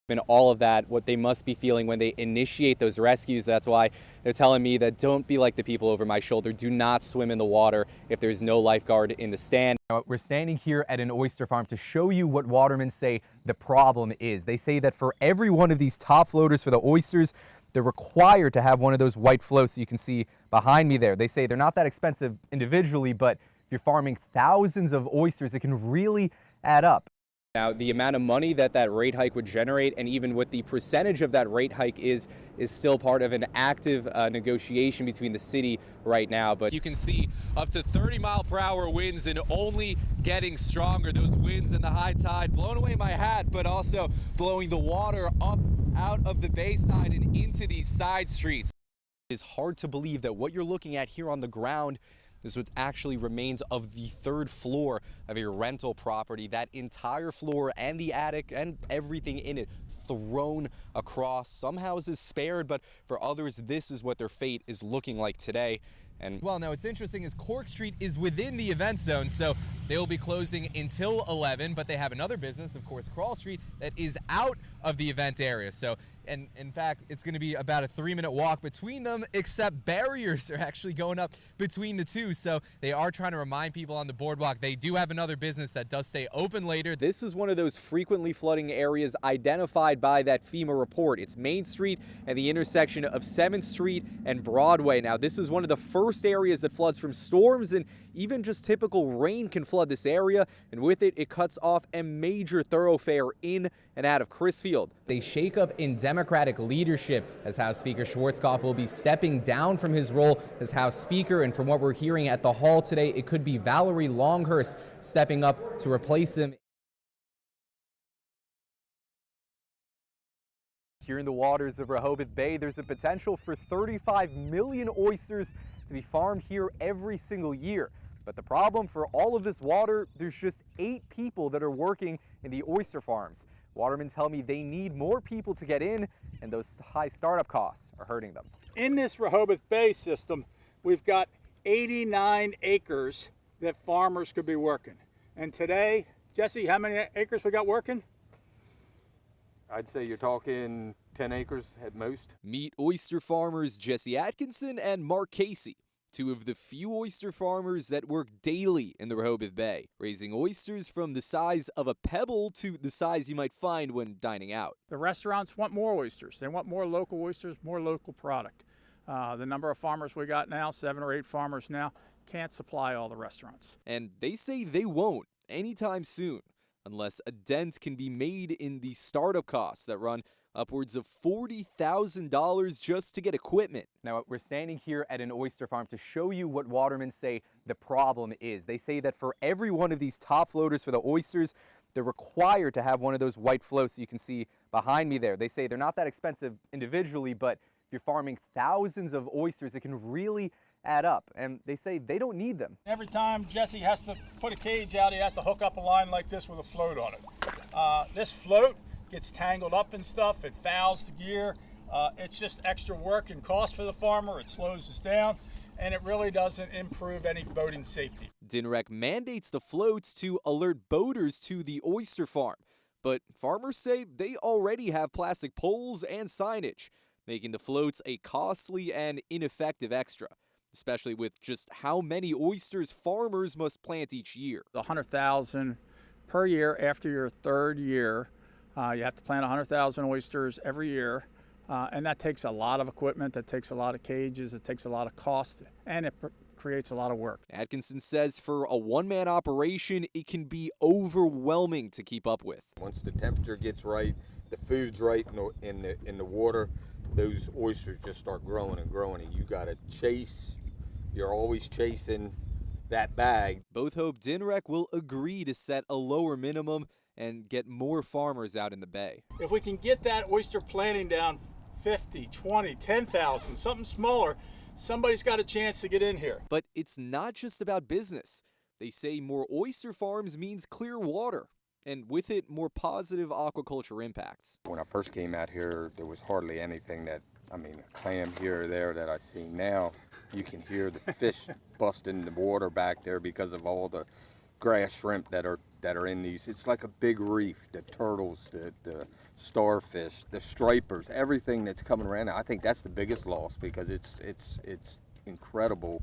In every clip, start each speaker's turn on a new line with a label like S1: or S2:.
S1: And all of that, what they must be feeling when they initiate those rescues. That's why they're telling me that don't be like the people over my shoulder. Do not swim in the water if there's no lifeguard in the stand. Now, we're standing here at an oyster farm to show you what watermen say the problem is. They say that for every one of these top floaters for the oysters, they're required to have one of those white floats you can see behind me there. They say they're not that expensive individually, but if you're farming thousands of oysters, it can really add up. Now, the amount of money that rate hike would generate, and even what the percentage of that rate hike is still part of an active negotiation between the city right now. But
S2: you can see up to 30-mile-per-hour winds and only getting stronger. Those winds and the high tide blowing away my hat, but also blowing the water up out of the bayside and into these side streets. It is hard to believe that what you're looking at here on the ground is what actually remains of the third floor of a rental property. That entire floor and the attic and everything in it thrown across. Some houses spared, but for others, this is what their fate is looking like today. And well, now what's interesting is Cork Street is within the event zone, so they will be closing until 11, but they have another business, of course, Crawl Street, that is out of the event area. So, and in fact, it's going to be about a 3-minute walk between them, except barriers are actually going up between the two. So they are trying to remind people on the boardwalk they do have another business that does stay open later.
S1: This is one of those frequently flooding areas identified by that FEMA report. It's Main Street and the intersection of 7th Street and Broadway. Now, this is one of the first areas that floods from storms, and even just typical rain can flood this area, and with it, it cuts off a major thoroughfare in and out of Crisfield. A shakeup in Democratic leadership as House Speaker Schwarzkopf will be stepping down from his role as House Speaker, and from what we're hearing at the hall today, it could be Valerie Longhurst stepping up to replace him. Here in the waters of Rehoboth Bay, there's a potential for 35 million oysters to be farmed here every single year. But the problem for all of this water, there's just 8 people that are working in the oyster farms. Watermen tell me they need more people to get in, and those high startup costs are hurting them.
S3: In this Rehoboth Bay system, we've got 89 acres that farmers could be working. And today, Jesse, how many acres we got working?
S4: I'd say you're talking 10 acres at most.
S2: Meet oyster farmers Jesse Atkinson and Mark Casey, two of the few oyster farmers that work daily in the Rehoboth Bay, raising oysters from the size of a pebble to the size you might find when dining out.
S5: The restaurants want more oysters. They want more local oysters, more local product. The number of farmers we got now, 7 or 8 farmers now, can't supply all the restaurants.
S2: And they say they won't anytime soon, unless a dent can be made in the startup costs that run upwards of $40,000 just to get equipment.
S1: Now, we're standing here at an oyster farm to show you what watermen say the problem is. They say that for every one of these top floaters for the oysters, they're required to have one of those white floats you can see behind me there. They say they're not that expensive individually, but if you're farming thousands of oysters, it can really add up, and they say they don't need them.
S3: Every time Jesse has to put a cage out, he has to hook up a line like this with a float on it. This float gets tangled up and stuff, it fouls the gear. It's just extra work and cost for the farmer. It slows us down, and it really doesn't improve any boating safety.
S2: DNREC mandates the floats to alert boaters to the oyster farm, but farmers say they already have plastic poles and signage, making the floats a costly and ineffective extra, especially with just how many oysters farmers must plant each year.
S5: 100,000 per year after your 3rd year. You have to plant 100,000 oysters every year, and that takes a lot of equipment, that takes a lot of cages, it takes a lot of cost, and it creates a lot of work.
S2: Atkinson says for a one-man operation, it can be overwhelming to keep up with.
S4: Once the temperature gets right, the food's right in the water, those oysters just start growing and growing, and you gotta chase. You're always chasing that bag.
S2: Both hope DNREC will agree to set a lower minimum and get more farmers out in the bay.
S3: If we can get that oyster planting down 50, 20, 10,000, something smaller, somebody's got a chance to get in here.
S2: But it's not just about business. They say more oyster farms means clear water, and with it, more positive aquaculture impacts.
S4: When I first came out here, there was hardly anything that, a clam here or there that I see now. You can hear the fish busting the water back there because of all the grass shrimp that are in these. It's like a big reef. The turtles, the starfish, the stripers, everything that's coming around. I think that's the biggest loss, because it's incredible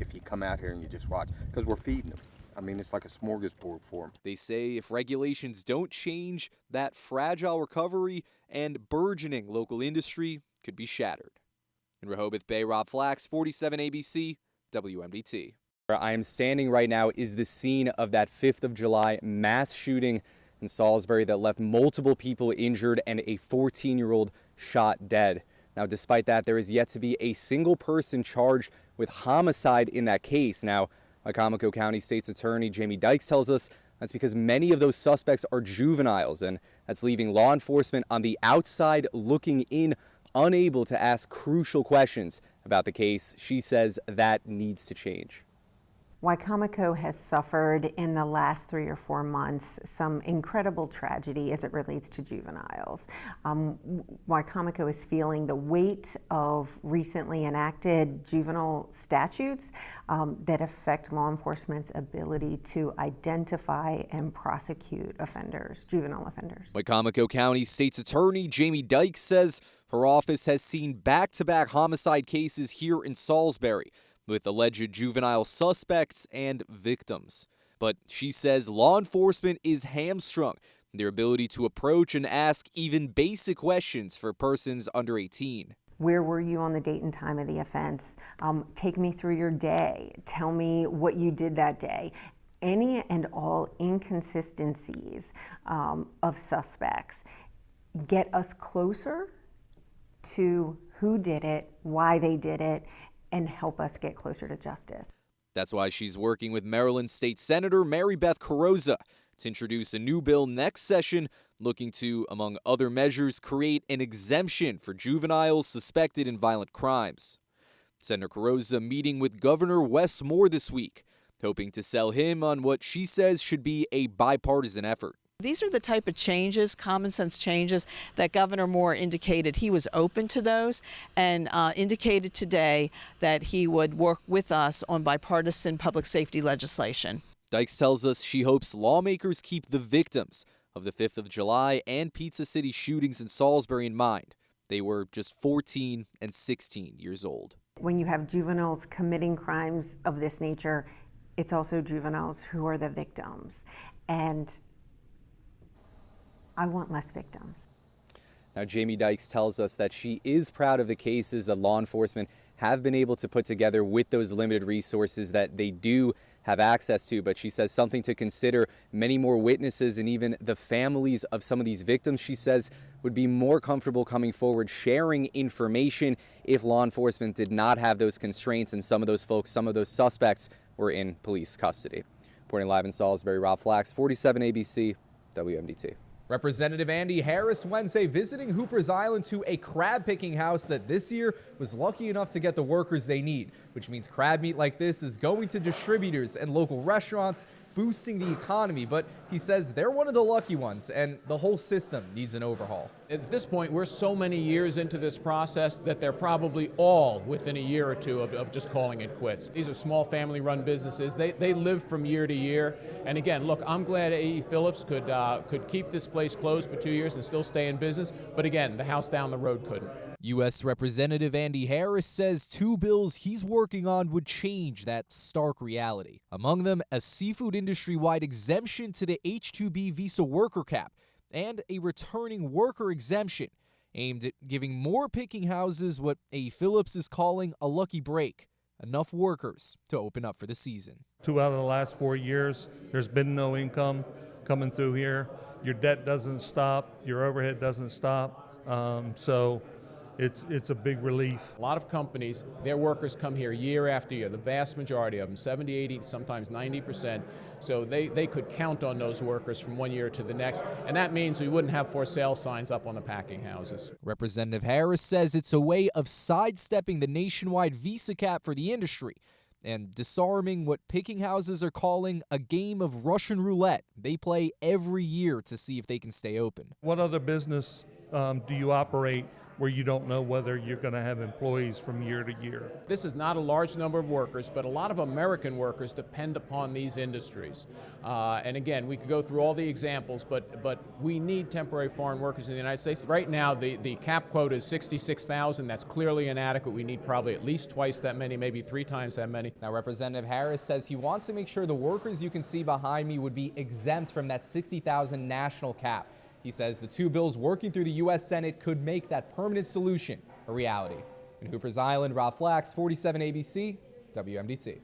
S4: if you come out here and you just watch, because we're feeding them. I mean, it's like a smorgasbord for them.
S1: They say if regulations don't change, that fragile recovery and burgeoning local industry could be shattered. In Rehoboth Bay, Rob Flaks, 47 ABC, WMDT. Where I am standing right now is the scene of that 5th of July mass shooting in Salisbury that left multiple people injured and a 14-year-old shot dead. Now, despite that, there is yet to be a single person charged with homicide in that case. Now, Wycomico County State's Attorney Jamie Dykes tells us that's because many of those suspects are juveniles, and that's leaving law enforcement on the outside looking in, unable to ask crucial questions about the case. She says that needs to change.
S6: Wycomico has suffered in the last 3 or 4 months some incredible tragedy as it relates to juveniles. Wycomico is feeling the weight of recently enacted juvenile statutes that affect law enforcement's ability to identify and prosecute offenders, juvenile offenders.
S1: Wycomico County State's Attorney Jamie Dykes says her office has seen back-to-back homicide cases here in Salisbury, with alleged juvenile suspects and victims. But she says law enforcement is hamstrung in their ability to approach and ask even basic questions for persons under 18.
S6: Where were you on the date and time of the offense? Take me through your day. Tell me what you did that day. Any and all inconsistencies of suspects get us closer to who did it, why they did it, and help us get closer to justice.
S1: That's why she's working with Maryland State Senator Mary Beth Carrozza to introduce a new bill next session looking to, among other measures, create an exemption for juveniles suspected in violent crimes. Senator Carrozza meeting with Governor Wes Moore this week, hoping to sell him on what she says should be a bipartisan effort.
S7: These are the type of changes, common sense changes, that Governor Moore indicated he was open to those, and indicated today that he would work with us on bipartisan public safety legislation.
S1: Dykes tells us she hopes lawmakers keep the victims of the 5th of July and Pizza City shootings in Salisbury in mind. They were just 14 and 16 years old.
S6: When you have juveniles committing crimes of this nature, it's also juveniles who are the victims. And I want less victims.
S1: Now, Jamie Dykes tells us that she is proud of the cases that law enforcement have been able to put together with those limited resources that they do have access to, but she says something to consider: many more witnesses and even the families of some of these victims, she says, would be more comfortable coming forward sharing information if law enforcement did not have those constraints and some of those folks, some of those suspects were in police custody. Reporting live in Salisbury, Rob Flaks, 47 ABC, WMDT. Representative Andy Harris Wednesday visiting Hooper's Island to a crab picking house that this year was lucky enough to get the workers they need, which means crab meat like this is going to distributors and local restaurants, boosting the economy. But he says they're one of the lucky ones and the whole system needs an overhaul.
S8: At this point, we're so many years into this process that they're probably all within a year or two of just calling it quits. These are small family-run businesses. They live from year to year. And again, look, I'm glad A.E. Phillips could keep this place closed for 2 years and still stay in business. But again, the house down the road couldn't.
S1: U.S. Representative Andy Harris says 2 bills he's working on would change that stark reality. Among them, a seafood industry-wide exemption to the H-2B visa worker cap and a returning worker exemption aimed at giving more picking houses what A. Phillips is calling a lucky break, enough workers to open up for the season.
S9: 2 out of the last 4 years, there's been no income coming through here. Your debt doesn't stop, your overhead doesn't stop, so it's a big relief.
S8: A lot of companies, their workers come here year after year, the vast majority of them, 70, 80, sometimes 90%. So they could count on those workers from 1 year to the next, and that means we wouldn't have for sale signs up on the packing houses.
S1: Representative Harris says it's a way of sidestepping the nationwide visa cap for the industry and disarming what picking houses are calling a game of Russian roulette they play every year to see if they can stay open.
S9: What other business do you operate where you don't know whether you're going to have employees from year to year.
S8: This is not a large number of workers, but a lot of American workers depend upon these industries. And again, we could go through all the examples, but we need temporary foreign workers in the United States. Right now, the cap quota is 66,000. That's clearly inadequate. We need probably at least twice that many, maybe 3 times that many.
S1: Now, Representative Harris says he wants to make sure the workers you can see behind me would be exempt from that 60,000 national cap. He says the 2 bills working through the U.S. Senate could make that permanent solution a reality. In Hoopers Island, Flaks, 47 ABC, WMDT.